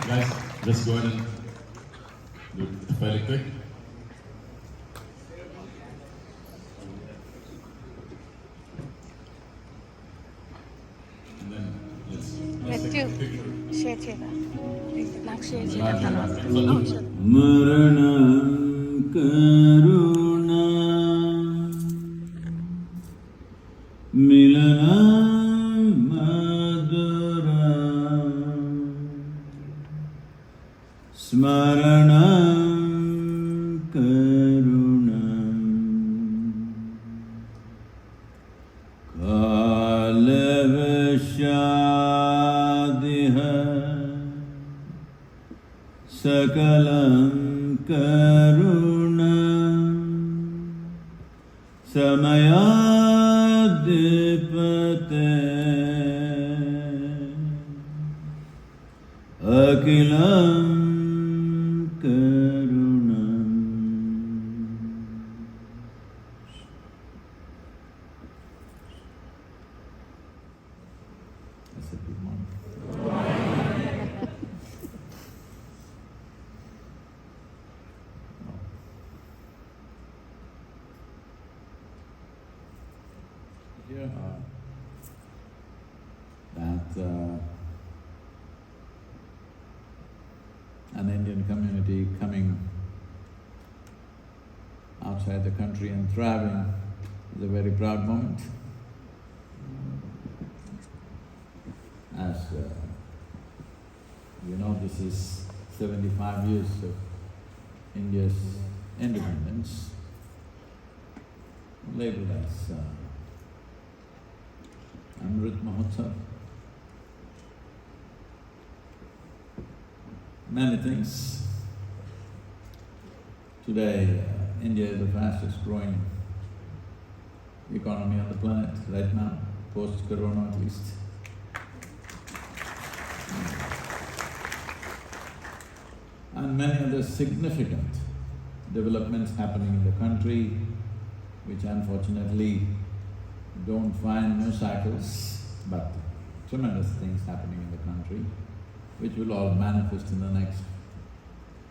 Guys, let's go ahead and do it fairly quick. And then let's Let's take a do picture. share చేయదా నాకు share Live చేయడం camera. मरणं करुणा मिलनं मधुरा स्मरणं करुणं कालवशादिह सकलं करुणा समयाधिपते अखिलं करुणम् That's a good one. Here that an Indian community coming outside the country and thriving is a very proud moment. As you know, this is 75 years of India's independence, labeled as Amrit Mahotsav. Many things. Today, India is the fastest growing economy on the planet right now, post-corona at least. And many other significant developments happening in the country, which unfortunately don't find news cycles, but tremendous things happening in the country, which will all manifest in the next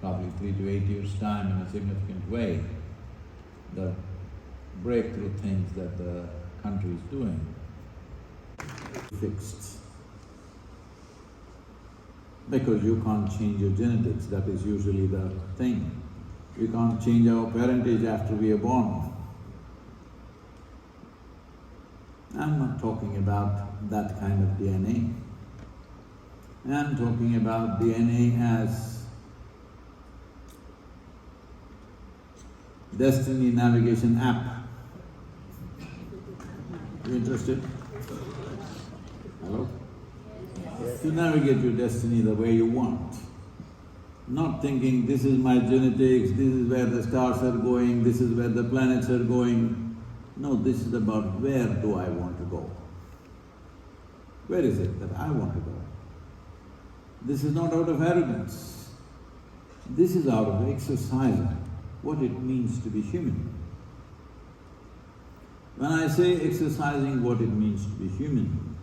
probably 3 to 8 years' time in a significant way. The breakthrough things that the country is doing, fixed. Because you can't change your genetics, that is usually the thing. We can't change our parentage after we are born. I'm not talking about that kind of DNA. I'm talking about DNA as destiny navigation app. You interested? Hello? To navigate your destiny the way you want. Not thinking, this is my genetics, this is where the stars are going, this is where the planets are going. No, this is about where do I want to go? Where is it that I want to go? This is not out of arrogance. This is out of exercising what it means to be human. When I say exercising what it means to be human,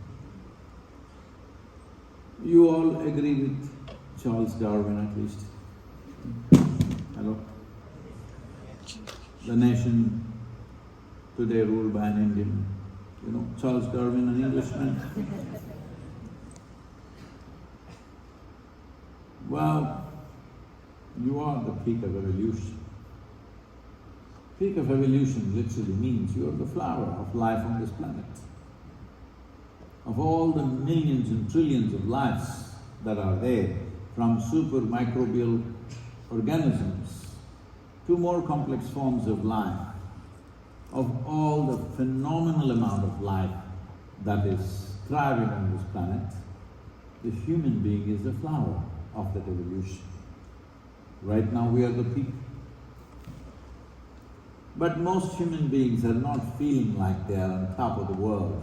you all agree with Charles Darwin at least? Hello? The nation today ruled by an Indian, you know, Charles Darwin, an Englishman. Well, you are the peak of evolution. Peak of evolution literally means you are the flower of life on this planet. Of all the millions and trillions of lives that are there, from super microbial organisms to more complex forms of life, of all the phenomenal amount of life that is thriving on this planet, the human being is the flower of that evolution. Right now we are the peak. But most human beings are not feeling like they are on top of the world,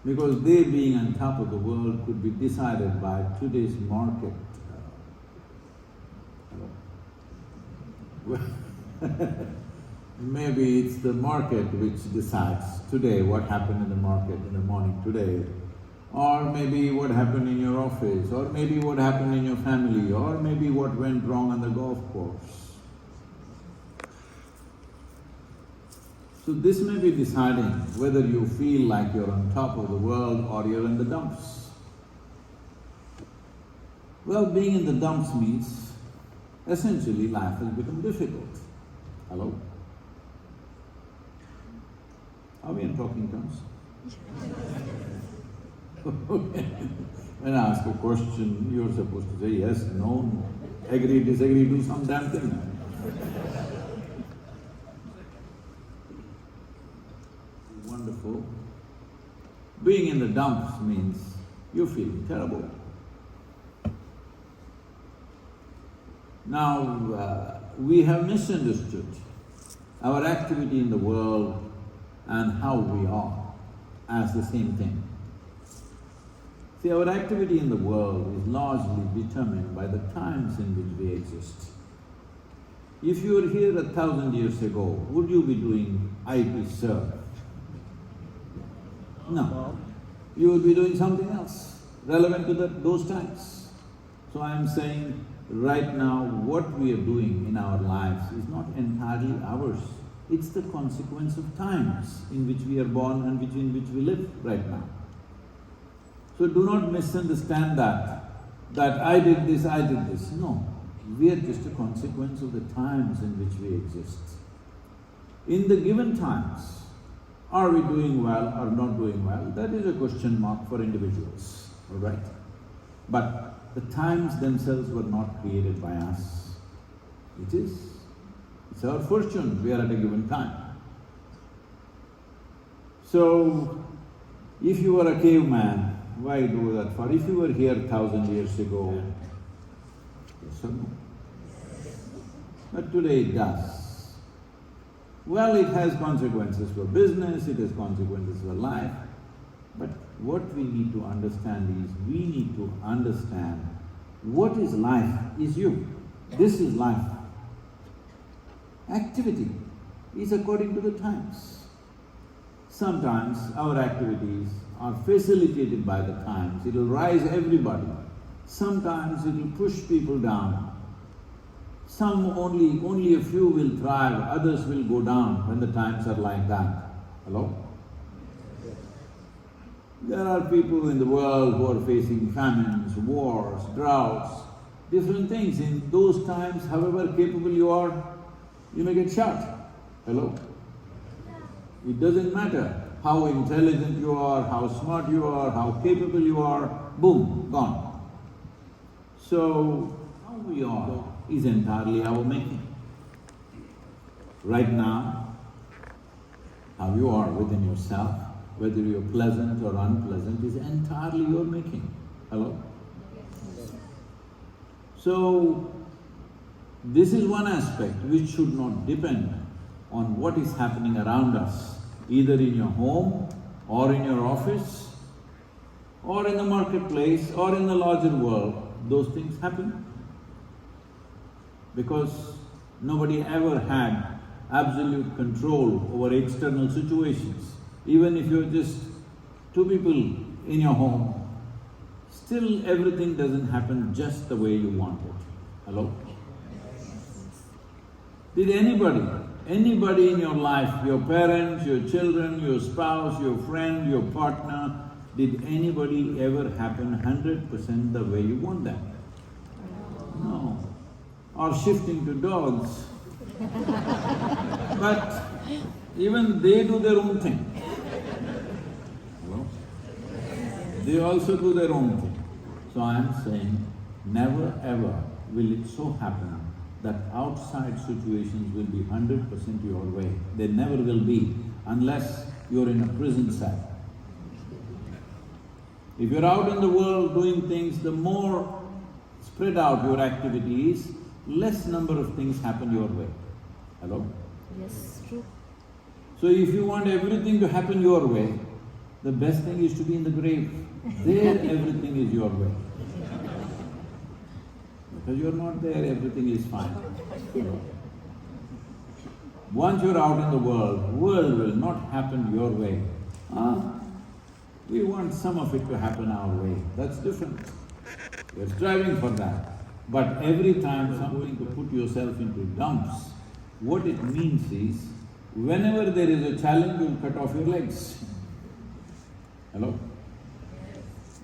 because they being on top of the world could be decided by today's market. Maybe it's the market which decides today what happened in the market in the morning today. or maybe what happened in your office, or maybe what happened in your family, or maybe what went wrong on the golf course. So this may be deciding whether you feel like you're on top of the world or you're in the dumps. Well, being in the dumps means essentially life has become difficult. Hello? Are we in talking terms? When I ask a question, you're supposed to say yes, no, agree, disagree, do some damn thing. Wonderful. Being in the dumps means you're feeling terrible. Now, we have misunderstood our activity in the world and how we are as the same thing. See, our activity in the world is largely determined by the times in which we exist. If you were here 1,000 years ago, would you be doing IT serve? No. You would be doing something else relevant to those times. So I'm saying, right now, what we are doing in our lives is not entirely ours. It's the consequence of times in which we are born and in which we live right now. So do not misunderstand that I did this, I did this. No, we are just a consequence of the times in which we exist. In the given times, are we doing well or not doing well? That is a question mark for individuals, all right? But the times themselves were not created by us. It's our fortune, we are at a given time. So, if you were a caveman, why do that for? If you were here 1,000 years ago, yes or no? But today it does. Well, it has consequences for business, it has consequences for life, but what we need to understand is, we need to understand what is life is you. This is life. Activity is according to the times. Sometimes our activities are facilitated by the times, it'll rise everybody. Sometimes it'll push people down. Only a few will thrive, others will go down when the times are like that. Hello? There are people in the world who are facing famines, wars, droughts, different things. In those times, however capable you are, you may get shot. Hello? It doesn't matter how intelligent you are, how smart you are, how capable you are, boom, gone. So, how we are is entirely our making. Right now, how you are within yourself, whether you're pleasant or unpleasant, is entirely your making. Hello? So, this is one aspect which should not depend on what is happening around us, either in your home or in your office or in the marketplace or in the larger world. Those things happen because nobody ever had absolute control over external situations. Even if you're just two people in your home, still everything doesn't happen just the way you want it. Hello? Did anybody in your life, your parents, your children, your spouse, your friend, your partner, did anybody ever happen 100% the way you want them? No. Or shifting to dogs. But even they do their own thing. Hello? They also do their own thing. So I'm saying, never ever will it so happen that outside situations will be 100% your way. They never will be, unless you're in a prison cell. If you're out in the world doing things, the more spread out your activity is, less number of things happen your way. Hello? Yes, true. So if you want everything to happen your way, the best thing is to be in the grave. There everything is your way. Because you're not there, everything is fine. Once you're out in the world will not happen your way. We want some of it to happen our way, that's different. You're striving for that. But every time something to put yourself into dumps, what it means is, whenever there is a challenge, you'll cut off your legs. Hello?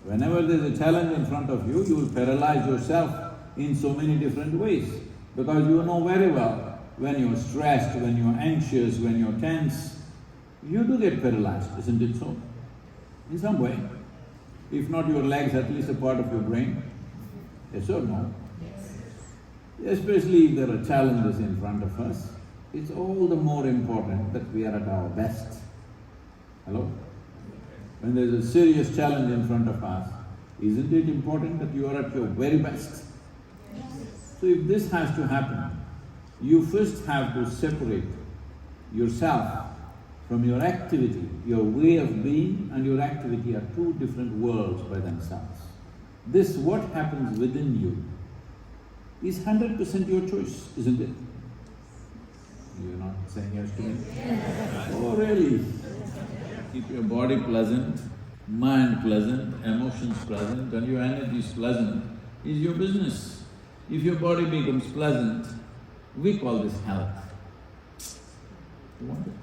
Whenever there's a challenge in front of you, you will paralyze yourself in so many different ways. Because you know very well, when you're stressed, when you're anxious, when you're tense, you do get paralyzed, isn't it so? In some way. If not your legs, at least a part of your brain. Yes or no? Yes. Especially if there are challenges in front of us, it's all the more important that we are at our best. Hello? When there's a serious challenge in front of us, isn't it important that you are at your very best? Yes. So if this has to happen, you first have to separate yourself from your activity. Your way of being and your activity are two different worlds by themselves. This, what happens within you, is 100% your choice, isn't it? You're not saying yes to me? Yes. Oh, really? Keep your body pleasant, mind pleasant, emotions pleasant, and your energy is pleasant, is your business. If your body becomes pleasant, we call this health. You want it?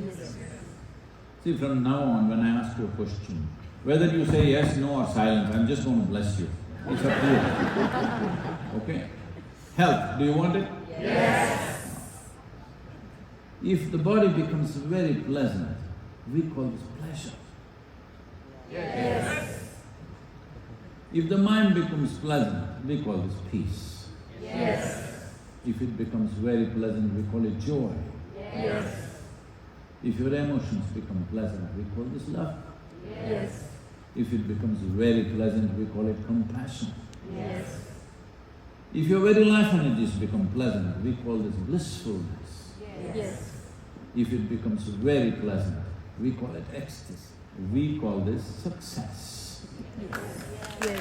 Yes. See, from now on, when I ask you a question, whether you say yes, no or silence, I'm just going to bless you. It's up to you. Okay? Health, do you want it? Yes. If the body becomes very pleasant, we call this pleasure. Yes. If the mind becomes pleasant, we call this peace. Yes. If it becomes very pleasant, we call it joy. Yes. If your emotions become pleasant, we call this love. Yes. If it becomes very pleasant, we call it compassion. Yes. If your very life energies become pleasant, we call this blissfulness. Yes. If it becomes very pleasant, we call it ecstasy. We call this success. Yes.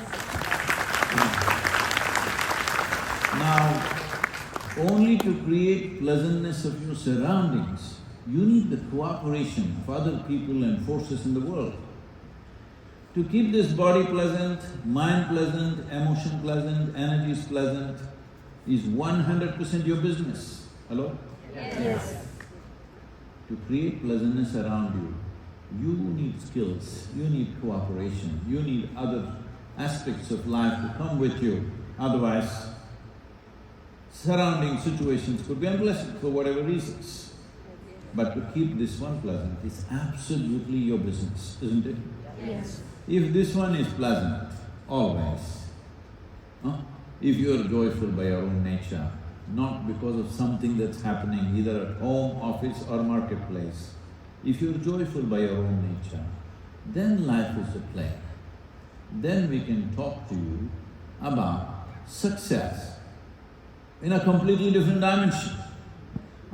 Now, only to create pleasantness of your surroundings, you need the cooperation of other people and forces in the world. To keep this body pleasant, mind pleasant, emotion pleasant, energies pleasant is 100% your business. Hello? Yes. To create pleasantness around you, you need skills, you need cooperation, you need other aspects of life to come with you. Otherwise, surrounding situations could be unpleasant for whatever reasons. But to keep this one pleasant is absolutely your business, isn't it? Yes. If this one is pleasant, always, if you are joyful by your own nature, not because of something that's happening either at home, office or marketplace, if you're joyful by your own nature, then life is a play. Then we can talk to you about success in a completely different dimension.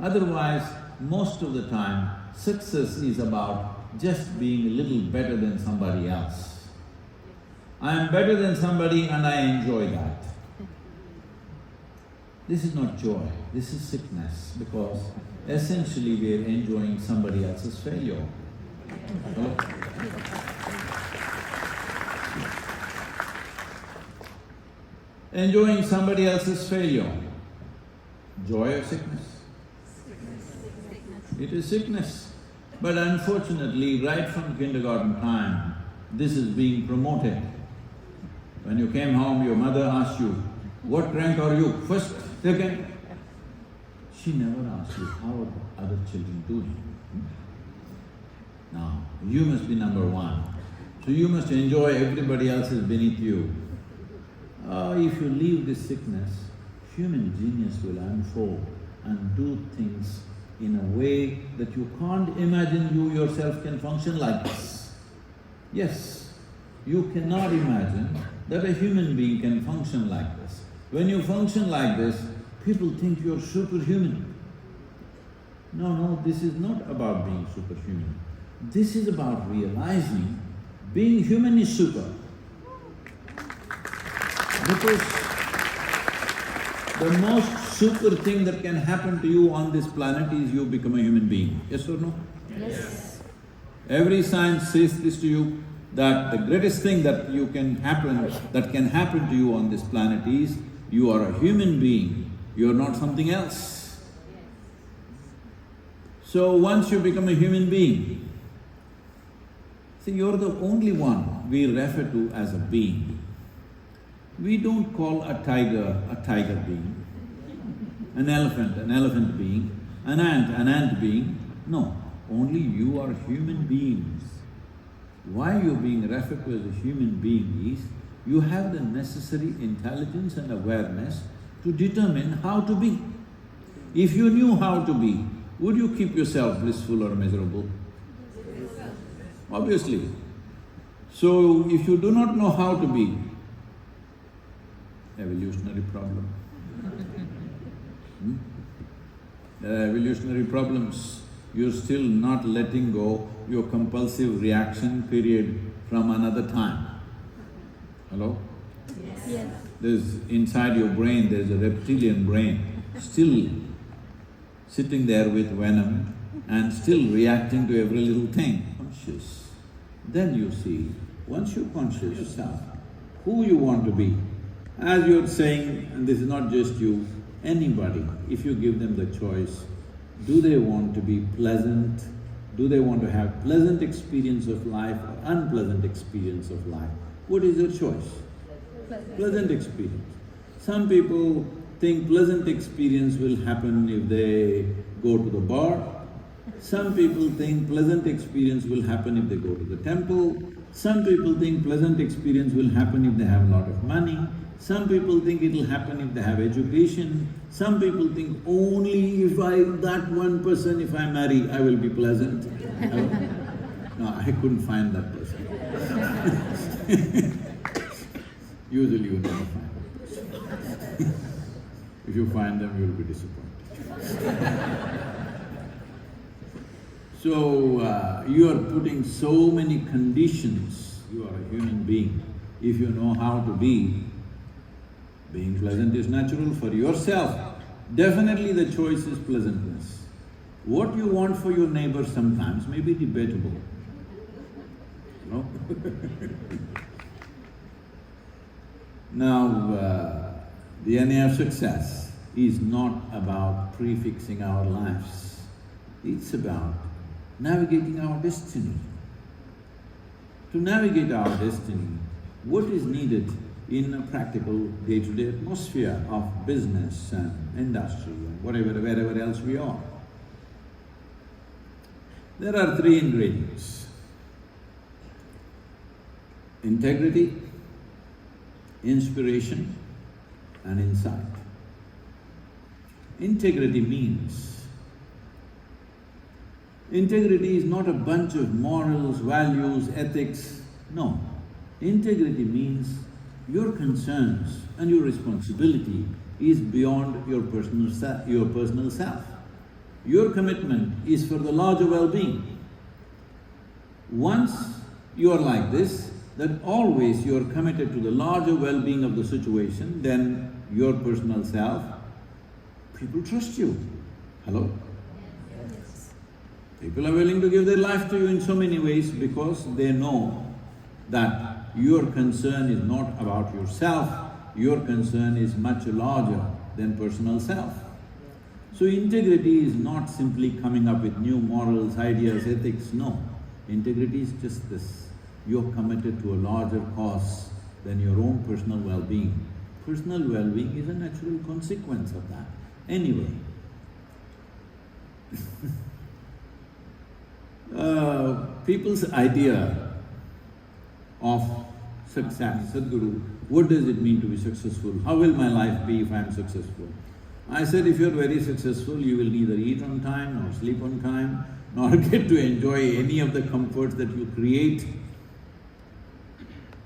Otherwise, most of the time, success is about just being a little better than somebody else. I am better than somebody and I enjoy that. This is not joy, this is sickness, because essentially we are enjoying somebody else's failure. Hello? Enjoying somebody else's failure. Joy or sickness? It is sickness. But unfortunately, right from kindergarten time, this is being promoted. When you came home, your mother asked you, what rank are you? First, second? She never asked you, how are the other children doing? Now, you must be number one. So you must enjoy everybody else is beneath you. If you leave this sickness, human genius will unfold and do things in a way that you can't imagine you yourself can function like this. Yes, you cannot imagine that a human being can function like this. When you function like this, people think you're superhuman. No, this is not about being superhuman. This is about realizing being human is super. Because the most super thing that can happen to you on this planet is you become a human being, yes or no? Yes. Every science says this to you, that the greatest thing that can happen to you on this planet is, you are a human being, you are not something else. So once you become a human being, see, you're the only one we refer to as a being. We don't call a tiger being, an elephant being, an ant being. No, only you are human beings. Why you're being referred to as a human being is, you have the necessary intelligence and awareness to determine how to be. If you knew how to be, would you keep yourself blissful or miserable? Obviously. So, if you do not know how to be, evolutionary problem. There are evolutionary problems. You're still not letting go your compulsive reaction period from another time. Hello? Yes. There's… inside your brain, there's a reptilian brain still sitting there with venom and still reacting to every little thing. Conscious. Then you see, once you're conscious yourself, who you want to be. As you're saying, and this is not just you, anybody, if you give them the choice, do they want to be pleasant? Do they want to have pleasant experience of life or unpleasant experience of life? What is their choice? Pleasant experience. Some people think pleasant experience will happen if they go to the bar. Some people think pleasant experience will happen if they go to the temple. Some people think pleasant experience will happen if they have a lot of money. Some people think it'll happen if they have education. Some people think only if that one person, if I marry, I will be pleasant. No, I couldn't find that person. Usually you never find that person. If you find them, you'll be disappointed. So, you are putting so many conditions. You are a human being. If you know how to be, being pleasant is natural for yourself. Definitely the choice is pleasantness. What you want for your neighbor sometimes may be debatable, no? Now, the DNA of success is not about prefixing our lives. It's about navigating our destiny. To navigate our destiny, what is needed in a practical day-to-day atmosphere of business and industry and wherever else we are? There are three ingredients: integrity, inspiration and insight. Integrity means… integrity is not a bunch of morals, values, ethics, no. Integrity means your concerns and your responsibility is beyond your personal self. Your commitment is for the larger well-being. Once you are like this, that always you are committed to the larger well-being of the situation, then your personal self, people trust you. Hello? Yes. People are willing to give their life to you in so many ways because they know that your concern is not about yourself, your concern is much larger than personal self. So integrity is not simply coming up with new morals, ideas, ethics, no. Integrity is just this, you're committed to a larger cause than your own personal well-being. Personal well-being is a natural consequence of that. Anyway, people's idea of success, Sadguru, what does it mean to be successful? How will my life be if I am successful? I said, if you're very successful, you will neither eat on time, nor sleep on time, nor get to enjoy any of the comforts that you create.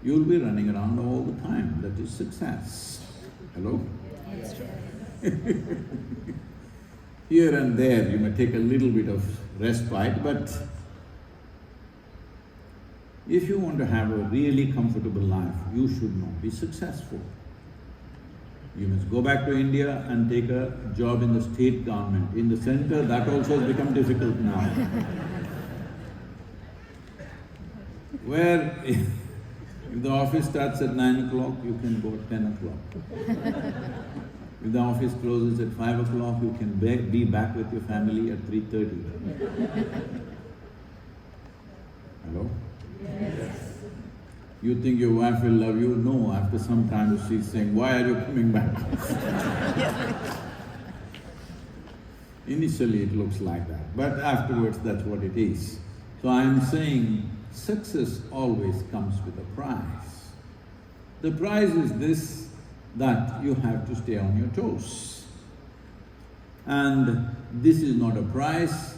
You'll be running around all the time, that is success. Hello? That's true. Here and there you may take a little bit of respite, but if you want to have a really comfortable life, you should not be successful. You must go back to India and take a job in the state government. In the center, that also has become difficult now. where if the office starts at 9 o'clock, you can go at 10 o'clock. If the office closes at 5 o'clock, you can be back with your family at 3:30. Hello? Yes. You think your wife will love you? No, after some time she's saying, why are you coming back? Initially it looks like that, but afterwards that's what it is. So I'm saying success always comes with a price. The price is this, that you have to stay on your toes. And this is not a prize,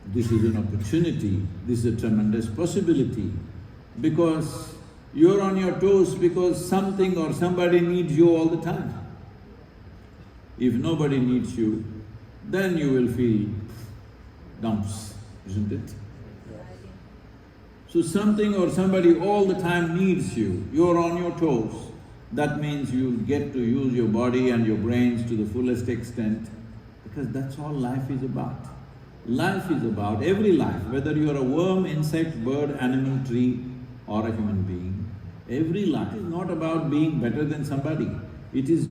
this is an opportunity, this is a tremendous possibility. Because you're on your toes because something or somebody needs you all the time. If nobody needs you, then you will feel dumps, isn't it? So something or somebody all the time needs you, you're on your toes. That means you get to use your body and your brains to the fullest extent, because that's all life is about. Life is about, every life, whether you're a worm, insect, bird, animal, tree or a human being, every life is not about being better than somebody. It is